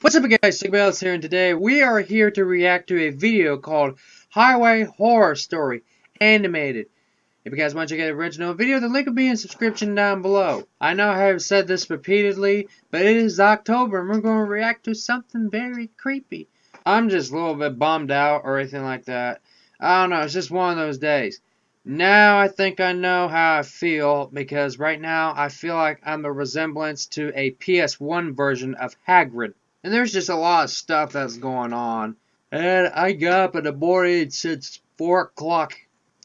What's up guys, Sigmails here, and today we are here to react to a video called Highway Horror Story Animated. If you guys want to check out the original video, the link will be in the description down below. I know I have said this repeatedly, but it is October and we're going to react to something very creepy. I'm just a little bit bummed out or anything like that. I don't know, it's just one of those days. Now I think I know how I feel, because right now I feel like I'm a resemblance to a PS1 version of Hagrid. And there's just a lot of stuff that's going on. And I got up in the morning since 4 o'clock.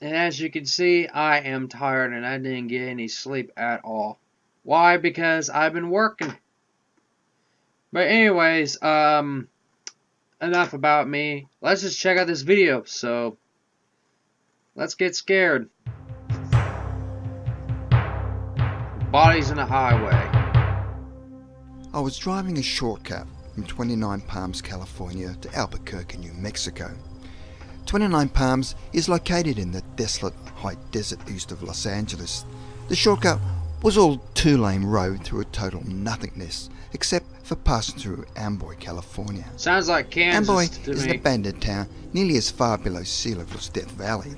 And as you can see, I am tired and I didn't get any sleep at all. Why? Because I've been working. But anyways, enough about me. Let's just check out this video. So, let's get scared. Bodies in the highway. I was driving a shortcut from 29 Palms, California to Albuquerque, New Mexico. 29 Palms is located in the desolate high desert east of Los Angeles. The shortcut was all two-lane road through a total nothingness, except for passing through Amboy, California. Sounds like Kansas Amboy to is me. an abandoned town nearly as far below sea level as Death Valley,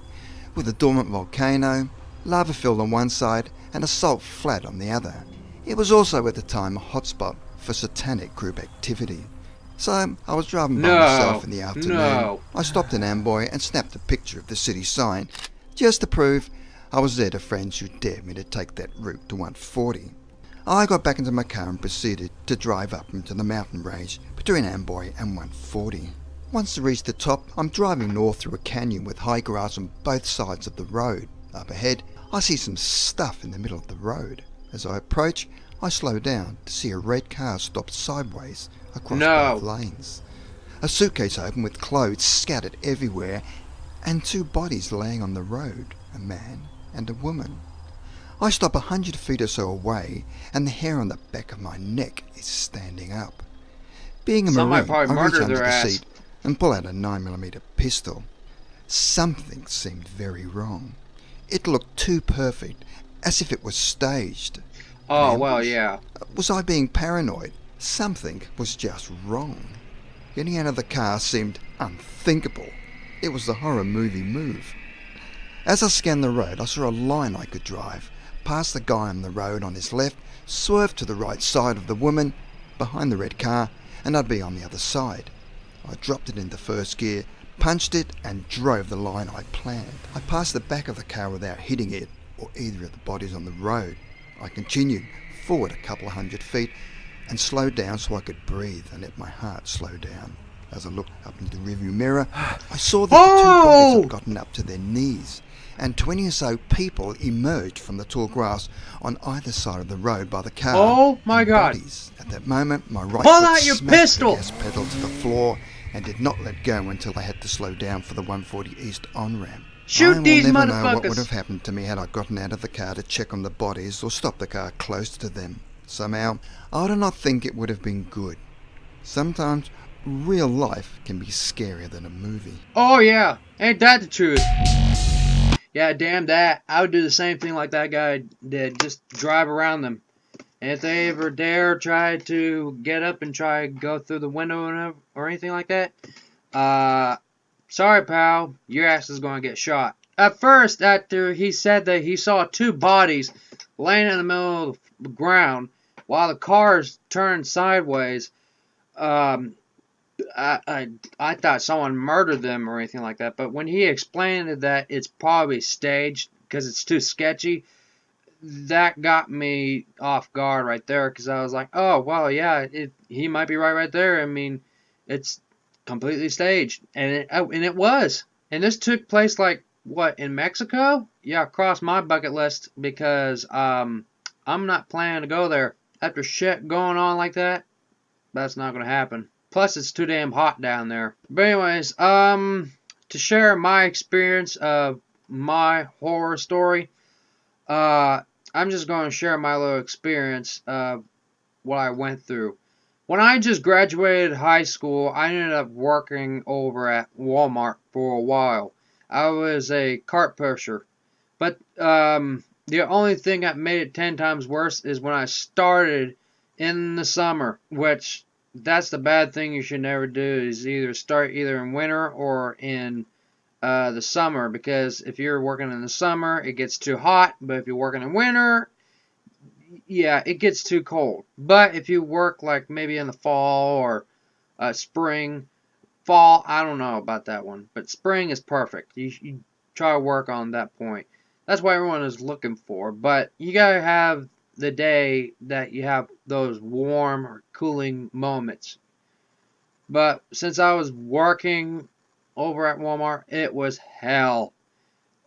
with a dormant volcano, lava field on one side and a salt flat on the other. It was also at the time a hotspot for satanic group activity. So I was driving by myself in the afternoon. I stopped in Amboy and snapped a picture of the city sign, just to prove I was there to friends who dared me to take that route to 140. I got back into my car and proceeded to drive up into the mountain range between Amboy and 140. Once I reached the top, I'm driving north through a canyon with high grass on both sides of the road. Up ahead, I see some stuff in the middle of the road. As I approach, I slow down to see a red car stopped sideways across both lanes. A suitcase open with clothes scattered everywhere, and two bodies laying on the road, a man and a woman. I stop 100 feet or so away, and the hair on the back of my neck is standing up. Being a Marine, I reach under the seat and pull out a 9mm pistol. Something seemed very wrong. It looked too perfect, as if it was staged. Oh, well, yeah. Was I being paranoid? Something was just wrong. Getting out of the car seemed unthinkable. It was the horror movie move. As I scanned the road, I saw a line I could drive, past the guy on the road on his left, swerve to the right side of the woman, behind the red car, and I'd be on the other side. I dropped it into first gear, punched it, and drove the line I planned. I passed the back of the car without hitting it, or either of the bodies on the road. I continued forward a couple of 100 feet and slowed down so I could breathe and let my heart slow down. As I looked up into the rearview mirror, I saw that the two bodies had gotten up to their knees, and 20 or so people emerged from the tall grass on either side of the road by the car. Oh my God! Bodies. At that moment, my right Pull foot out your smashed pistol! the gas pedal to the floor and did not let go until I had to slow down for the 140 East on-ramp. Shoot these I will never know what would motherfuckers! have happened to me had I gotten out of the car to check on the bodies or stop the car close to them. Somehow, I do not think it would have been good. Sometimes, real life can be scarier than a movie. Oh yeah, ain't that the truth? Yeah, damn that. I would do the same thing like that guy did. Just drive around them. And if they ever dare try to get up and try to go through the window or anything like that, sorry pal, your ass is going to get shot. At first, after he said that he saw two bodies laying in the middle of the ground while the cars turned sideways, I thought someone murdered them or anything like that. But when he explained that it's probably staged because it's too sketchy, that got me off guard right there, because I was like, oh, well, yeah, he might be right there. I mean, it's completely staged. And it was. And this took place, like, what, in Mexico? Yeah, across my bucket list, because I'm not planning to go there. After shit going on like that, that's not going to happen. Plus, it's too damn hot down there. But anyways, to share my experience of my horror story, I'm just going to share my little experience of what I went through. When I just graduated high school, I ended up working over at Walmart for a while. I was a cart pusher. But the only thing that made it 10 times worse is when I started in the summer, which that's the bad thing you should never do, is either start either in winter or in the summer, because if you're working in the summer, it gets too hot, but if you're working in winter, yeah, it gets too cold. But if you work like maybe in the fall or spring, fall, I don't know about that one, but spring is perfect. You try to work on that point. That's what everyone is looking for, but you gotta have the day that you have those warm or cooling moments. But since I was working over at Walmart, it was hell.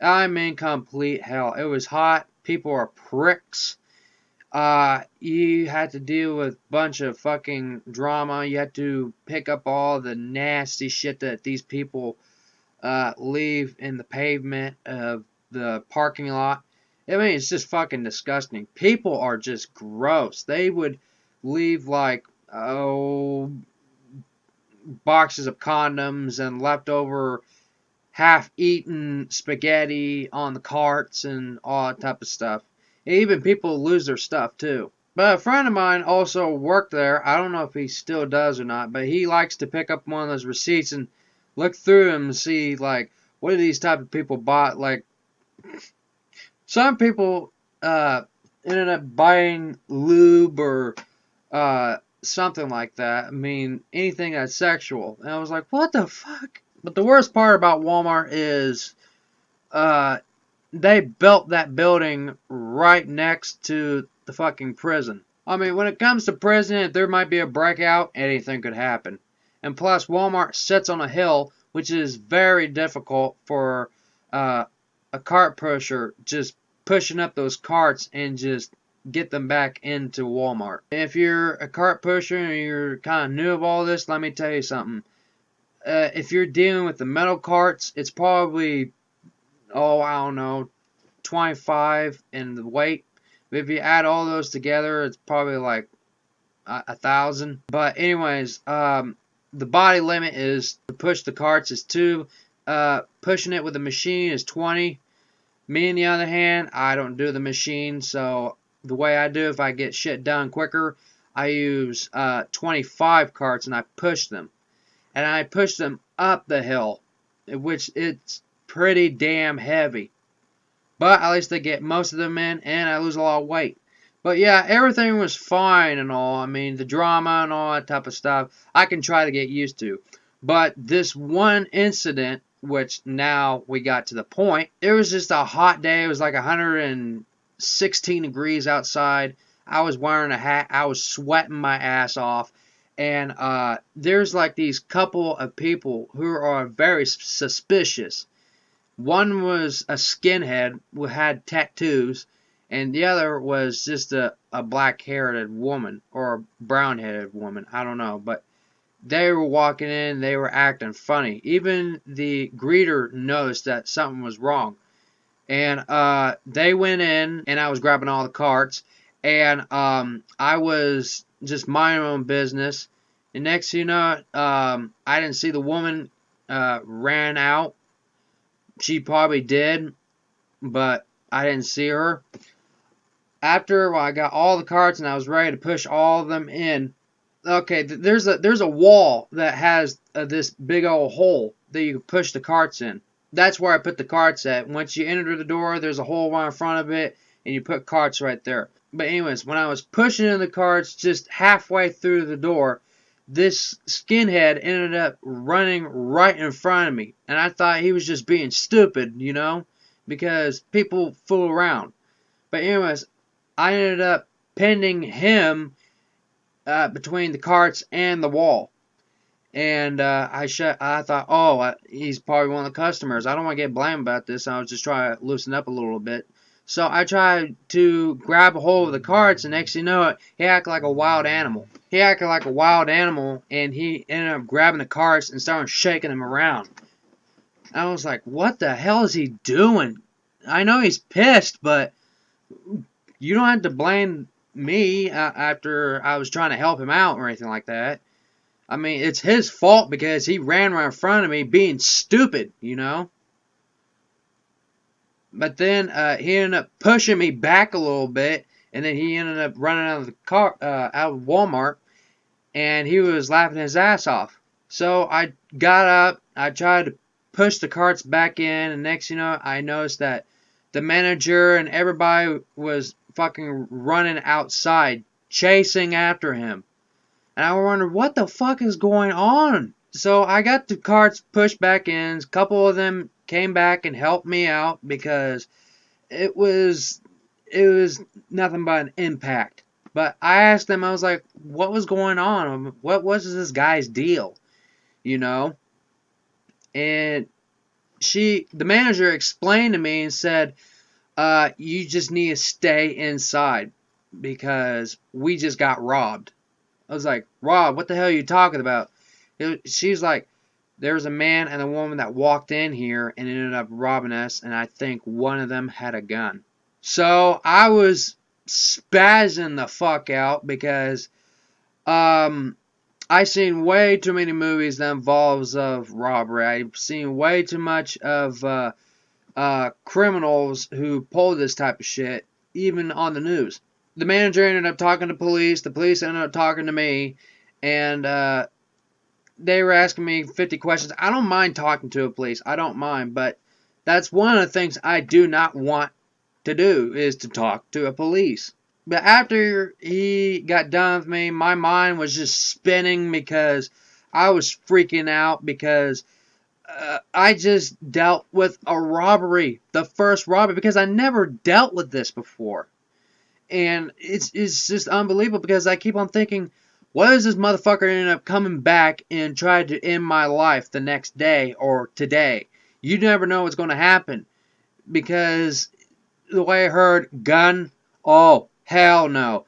I mean complete hell. It was hot. People are pricks. You had to deal with a bunch of fucking drama. You had to pick up all the nasty shit that these people leave in the pavement of the parking lot. I mean, it's just fucking disgusting. People are just gross. They would leave like, oh, boxes of condoms and leftover half-eaten spaghetti on the carts and all that type of stuff. Even people lose their stuff too. But a friend of mine also worked there. I don't know if he still does or not, but he likes to pick up one of those receipts and look through them and see, like, what do these type of people bought. Like, some people ended up buying lube or something like that. I mean, anything that's sexual. And I was like, what the fuck? But the worst part about Walmart is they built that building right next to the fucking prison. I mean, when it comes to prison, if there might be a breakout, anything could happen. And plus, Walmart sits on a hill, which is very difficult for a cart pusher just pushing up those carts and just get them back into Walmart. If you're a cart pusher and you're kind of new of all this, let me tell you something. If you're dealing with the metal carts, it's probably, oh, I don't know, 25 in the weight. But if you add all those together, it's probably like 1,000. But anyways, the body limit is to push the carts is 2. Pushing it with a machine is 20. Me, on the other hand, I don't do the machine, so the way I do, if I get shit done quicker, I use 25 carts and I push them. And I push them up the hill, which it's pretty damn heavy. But at least I get most of them in, and I lose a lot of weight. But yeah, everything was fine and all. I mean, the drama and all that type of stuff, I can try to get used to. But this one incident, which now we got to the point, it was just a hot day. It was like 116 degrees outside. I was wearing a hat. I was sweating my ass off. And there's like these couple of people who are very suspicious. One was a skinhead who had tattoos, and the other was just a black-haired woman or a brown-headed woman. I don't know, but they were walking in, they were acting funny. Even the greeter noticed that something was wrong. And they went in, and I was grabbing all the carts, and I was just minding my own business. And next thing you know, I didn't see the woman ran out. She probably did, but I didn't see her. After I got all the carts and I was ready to push all of them in, okay, there's a wall that has this big old hole that you can push the carts in. That's where I put the carts at. Once you enter the door, there's a hole right in front of it, and you put carts right there. But anyways, when I was pushing in the carts just halfway through the door, this skinhead ended up running right in front of me. And I thought he was just being stupid, you know, because people fool around. But anyways, I ended up pinning him between the carts and the wall. And I thought, oh, he's probably one of the customers. I don't want to get blamed about this. I was just trying to loosen up a little bit. So I tried to grab a hold of the carts, and next thing you know, he acted like a wild animal. He acted like a wild animal, and he ended up grabbing the carts and started shaking them around. I was like, what the hell is he doing? I know he's pissed, but you don't have to blame me after I was trying to help him out or anything like that. I mean, it's his fault because he ran right in front of me being stupid, you know? But then he ended up pushing me back a little bit, and then he ended up running out of the car, out of Walmart. and he was laughing his ass off. So I got up, I tried to push the carts back in, and next you know, I noticed that the manager and everybody was fucking running outside, chasing after him. And I wondered, what the fuck is going on? So I got the carts pushed back in. A couple of them came back and helped me out because it was nothing but an impact. But I asked them, I was like, what was going on? What was this guy's deal? You know? And the manager explained to me and said, you just need to stay inside because we just got robbed. I was like, Rob, what the hell are you talking about? She's like, there was a man and a woman that walked in here and ended up robbing us, and I think one of them had a gun. So I was spazzing the fuck out because I've seen way too many movies that involves of robbery. I've seen way too much of criminals who pull this type of shit, even on the news. The manager ended up talking to police. The police ended up talking to me, and they were asking me 50 questions. I don't mind talking to a police. I don't mind, but that's one of the things I do not want to do is to talk to a police. But after he got done with me, my mind was just spinning because I was freaking out because I just dealt with a robbery, the first robbery, because I never dealt with this before. And it's just unbelievable because I keep on thinking, what if this motherfucker ended up coming back and tried to end my life the next day or today? You never know what's going to happen. Because the way I heard gun, oh, hell no.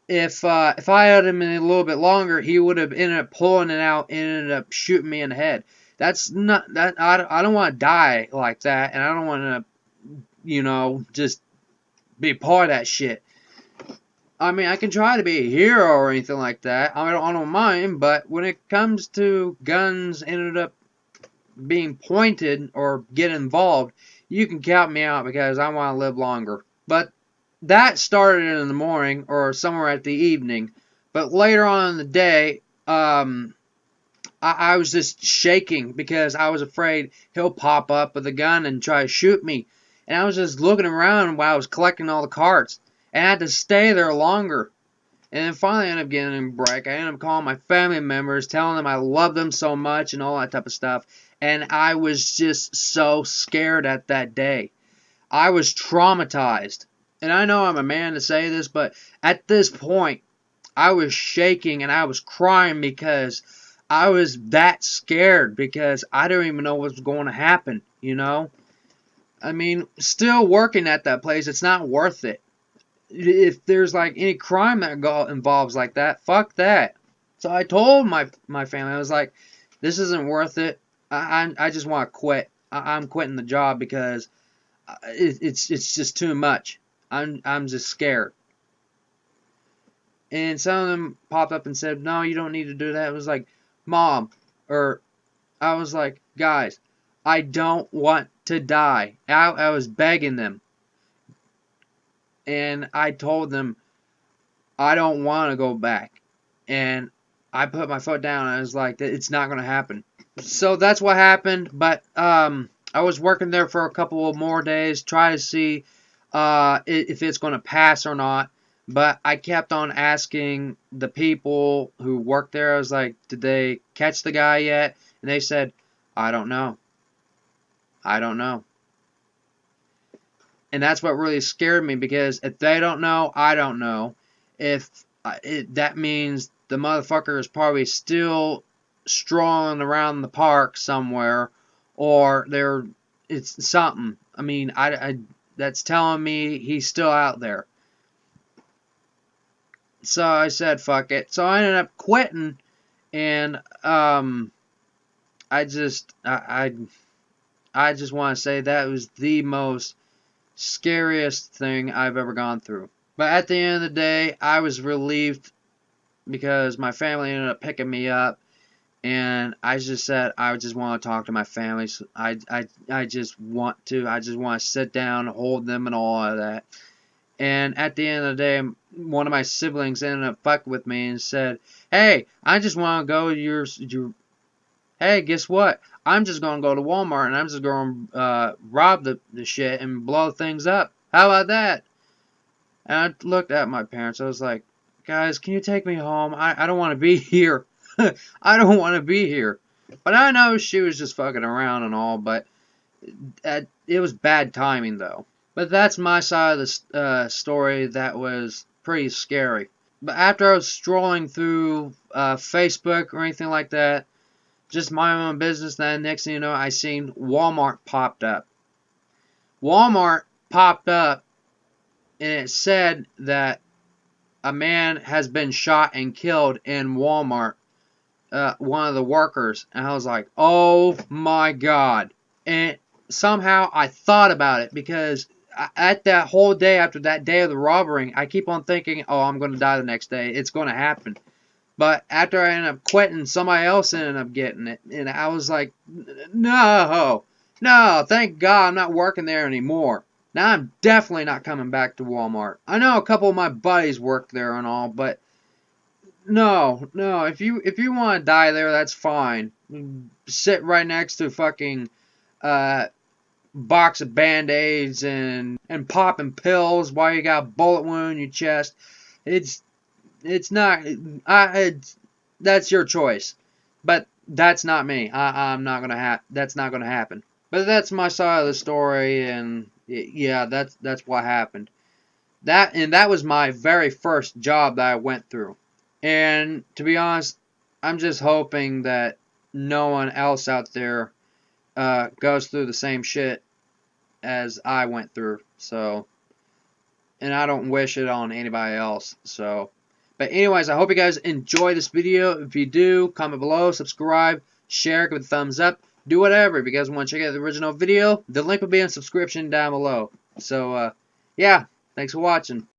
If I had him in a little bit longer, he would have ended up pulling it out and ended up shooting me in the head. That's not that I don't want to die like that, and I don't want to, just be part of that shit. I mean, I can try to be a hero or anything like that. I don't mind, but when it comes to guns ended up being pointed or get involved, you can count me out because I want to live longer. But that started in the morning or somewhere at the evening. But later on in the day, I was just shaking because I was afraid he'll pop up with a gun and try to shoot me. And I was just looking around while I was collecting all the carts. And I had to stay there longer. And then finally I ended up getting a break. I ended up calling my family members, telling them I love them so much and all that type of stuff. And I was just so scared at that day. I was traumatized. And I know I'm a man to say this, but at this point, I was shaking and I was crying because I was that scared because I don't even know what's going to happen, I mean, still working at that place, it's not worth it. If there's like any crime that involves like that, fuck that. So I told my family, I was like, this isn't worth it. I just want to quit. I'm quitting the job because it's just too much. I'm just scared. And some of them popped up and said, no, you don't need to do that. It was like, Mom, or I was like, guys, I don't want to die. I was begging them. And I told them, I don't want to go back. And I put my foot down and I was like, it's not going to happen. So that's what happened. But I was working there for a couple of more days, trying to see if it's going to pass or not. But I kept on asking the people who worked there. I was like, did they catch the guy yet? And they said, I don't know. I don't know. And that's what really scared me because if they don't know, I don't know. If that means the motherfucker is probably still strolling around the park somewhere, or it's something. I mean, that's telling me he's still out there. So I said, fuck it. So I ended up quitting, and I just want to say that was the most scariest thing I've ever gone through. But at the end of the day, I was relieved because my family ended up picking me up, and I just said I just want to talk to my family. So I just want to sit down, hold them, and all of that. And at the end of the day, one of my siblings ended up fucking with me and said, Hey, I just want to go to hey, guess what? I'm just going to go to Walmart and I'm just going to rob the shit and blow things up. How about that? And I looked at my parents. I was like, guys, can you take me home? I don't want to be here. I don't want to be here. But I know she was just fucking around and all, but it was bad timing, though. But that's my side of the story that was pretty scary. But after I was strolling through Facebook or anything like that, just my own business, then next thing you know, I seen Walmart popped up. Walmart popped up, and it said that a man has been shot and killed in Walmart, one of the workers. And I was like, oh my God. And somehow I thought about it because at that whole day after that day of the robbery, I keep on thinking, oh, I'm going to die the next day. It's going to happen. But after I ended up quitting, somebody else ended up getting it. And I was like, no, thank God I'm not working there anymore. Now I'm definitely not coming back to Walmart. I know a couple of my buddies work there and all, but no, if you want to die there, that's fine. Sit right next to fucking box of Band-Aids and popping pills while you got a bullet wound in your chest. It's not. That's your choice, but that's not me. I'm not gonna That's not gonna happen. But that's my side of the story, and yeah, that's what happened. That was my very first job that I went through. And to be honest, I'm just hoping that no one else out there goes through the same shit as I went through. So, and I don't wish it on anybody else. So. But anyways, I hope you guys enjoy this video. If you do, comment below, subscribe, share, give it a thumbs up, do whatever. If you guys want to check out the original video, the link will be in the subscription down below. So, yeah, thanks for watching.